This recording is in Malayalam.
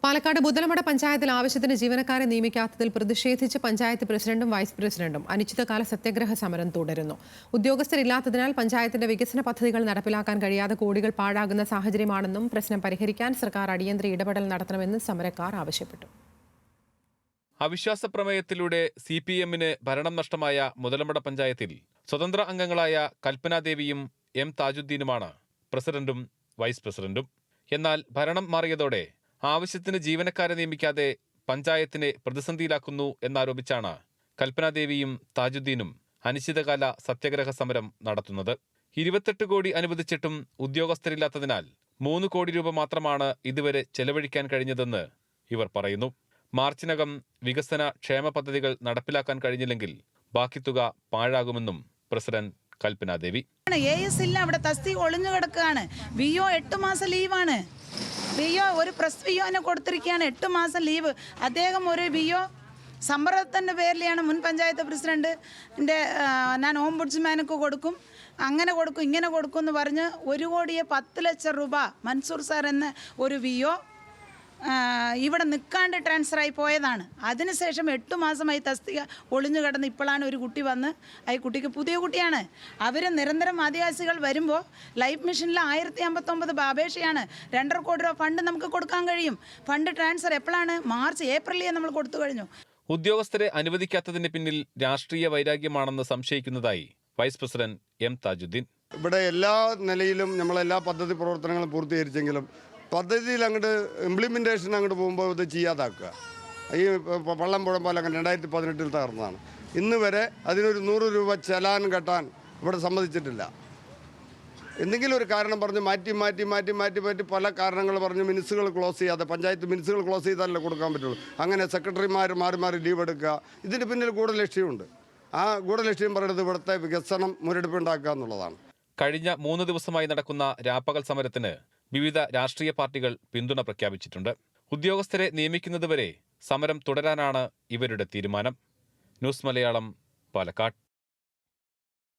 പാലക്കാട് ബുദ്ധലമട പഞ്ചായത്തിൽ ആവശ്യത്തിന് ജീവനക്കാരെ നിയമിക്കാത്തതിൽ പ്രതിഷേധിച്ച് പഞ്ചായത്ത് പ്രസിഡന്റും വൈസ് പ്രസിഡന്റും അനിശ്ചിതകാല സത്യാഗ്രഹ സമരം തുടരുന്നു. ഉദ്യോഗസ്ഥരില്ലാത്തതിനാൽ പഞ്ചായത്തിന്റെ വികസന പദ്ധതികൾ നടപ്പിലാക്കാൻ കഴിയാതെ കോടികൾ പാഴാകുന്ന സാഹചര്യമാണെന്നും പ്രശ്നം പരിഹരിക്കാൻ സർക്കാർ അടിയന്തര ഇടപെടൽ നടത്തണമെന്ന് സമരക്കാർ ആവശ്യപ്പെട്ടു. അവിശ്വാസ പ്രമേയത്തിലൂടെ CPM-ന് ഭരണം നഷ്ടമായ മുതലമട പഞ്ചായത്തിൽ സ്വതന്ത്ര അംഗങ്ങളായ കൽപ്പനാദേവിയും M താജുദ്ദീനുമാണ് പ്രസിഡന്റും വൈസ് പ്രസിഡന്റും. എന്നാൽ ഭരണം മാറിയതോടെ ആവശ്യത്തിന് ജീവനക്കാരെ നിയമിക്കാതെ പഞ്ചായത്തിനെ പ്രതിസന്ധിയിലാക്കുന്നു എന്നാരോപിച്ചാണ് കൽപ്പനാദേവിയും താജുദ്ദീനും അനിശ്ചിതകാല സത്യാഗ്രഹ സമരം നടത്തുന്നത്. 28 കോടി അനുവദിച്ചിട്ടും ഉദ്യോഗസ്ഥരില്ലാത്തതിനാൽ 3 കോടി രൂപ മാത്രമാണ് ഇതുവരെ ചെലവഴിക്കാൻ കഴിഞ്ഞതെന്ന് ഇവർ പറയുന്നു. മാർച്ചിനകം വികസന ക്ഷേമ പദ്ധതികൾ നടപ്പിലാക്കാൻ കഴിഞ്ഞില്ലെങ്കിൽ ബാക്കി തുക പാഴാകുമെന്നും പ്രസിഡന്റ് കൽപ്പനാദേവി. AS ഇല്ല, അവിടെ തസ്തിക ഒളിഞ്ഞു കിടക്കുകയാണ്. VO 8 മാസം ലീവാണ്. VO ഒരു പ്രസ് VOനെ കൊടുത്തിരിക്കുകയാണ് 8 മാസം ലീവ്. അദ്ദേഹം ഒരു VO സമ്മർദ്ദത്തിൻ്റെ പേരിലാണ് മുൻ പഞ്ചായത്ത് പ്രസിഡന്റിൻ്റെ ഞാൻ ഓംബുഡ്സ്മാനക്ക് കൊടുക്കും, അങ്ങനെ കൊടുക്കും, ഇങ്ങനെ കൊടുക്കും എന്ന് പറഞ്ഞ് 1,10,00,000 രൂപ മൻസൂർ സാർ എന്ന ഒരു VO ഇവിടെ നിൽക്കാണ്ട് ട്രാൻസ്ഫറായി പോയതാണ്. അതിനുശേഷം 8 മാസമായി തസ്തിക ഒളിഞ്ഞു കിടന്ന് ഇപ്പോഴാണ് ഒരു കുട്ടി വന്ന്, ഈ കുട്ടിക്ക് പുതിയ കുട്ടിയാണ്. അവർ നിരന്തരം ആദിവാസികൾ വരുമ്പോൾ ലൈഫ് മിഷനിൽ 1059 അപേക്ഷയാണ്. 2.5 കോടി രൂപ ഫണ്ട് നമുക്ക് കൊടുക്കാൻ കഴിയും. ഫണ്ട് ട്രാൻസ്ഫർ എപ്പോഴാണ്? മാർച്ച് ഏപ്രിലിൽ നമ്മൾ കൊടുത്തു കഴിഞ്ഞു. ഉദ്യോഗസ്ഥരെ അനുവദിക്കാത്തതിന് പിന്നിൽ രാഷ്ട്രീയ വൈരാഗ്യമാണെന്ന് സംശയിക്കുന്നതായി വൈസ് പ്രസിഡന്റ് M താജുദ്ദീൻ. ഇവിടെ എല്ലാ നിലയിലും നമ്മളെല്ലാ പദ്ധതി പ്രവർത്തനങ്ങളും പൂർത്തീകരിച്ചെങ്കിലും പദ്ധതിയിൽ അങ്ങോട്ട് ഇംപ്ലിമെൻറ്റേഷൻ അങ്ങോട്ട് പോകുമ്പോൾ ഇത് ചെയ്യാതാക്കുക. ഈ പള്ളംപുഴം പോലെ അങ്ങനെ 2018 തകർന്നതാണ്. ഇന്ന് വരെ അതിനൊരു 100 രൂപ ചലാൻ കെട്ടാൻ ഇവിടെ സമ്മതിച്ചിട്ടില്ല. എന്തെങ്കിലും ഒരു കാരണം പറഞ്ഞ് മാറ്റി പല കാരണങ്ങൾ പറഞ്ഞ് മിനിറ്റ്സുകൾ ക്ലോസ് ചെയ്യാതെ, പഞ്ചായത്ത് മിനിറ്റ്സുകൾ ക്ലോസ് ചെയ്താലല്ലേ കൊടുക്കാൻ പറ്റുള്ളൂ. അങ്ങനെ സെക്രട്ടറിമാർ മാറി ലീവ് എടുക്കുക. ഇതിന് പിന്നിൽ ഗൂഢലക്ഷ്യമുണ്ട്. ആ ഗൂഢലക്ഷ്യം പറയുന്നത് ഇവിടുത്തെ വികസനം മുരടിപ്പുണ്ടാക്കുക എന്നുള്ളതാണ്. കഴിഞ്ഞ 3 ദിവസമായി നടക്കുന്ന രാപ്പകൽ സമരത്തിന് വിവിധ രാഷ്ട്രീയ പാർട്ടികൾ പിന്തുണ പ്രഖ്യാപിച്ചിട്ടുണ്ട്. ഉദ്യോഗസ്ഥരെ നിയമിക്കുന്നതുവരെ സമരം തുടരാനാണ് ഇവരുടെ തീരുമാനം. ന്യൂസ് മലയാളം, പാലക്കാട്.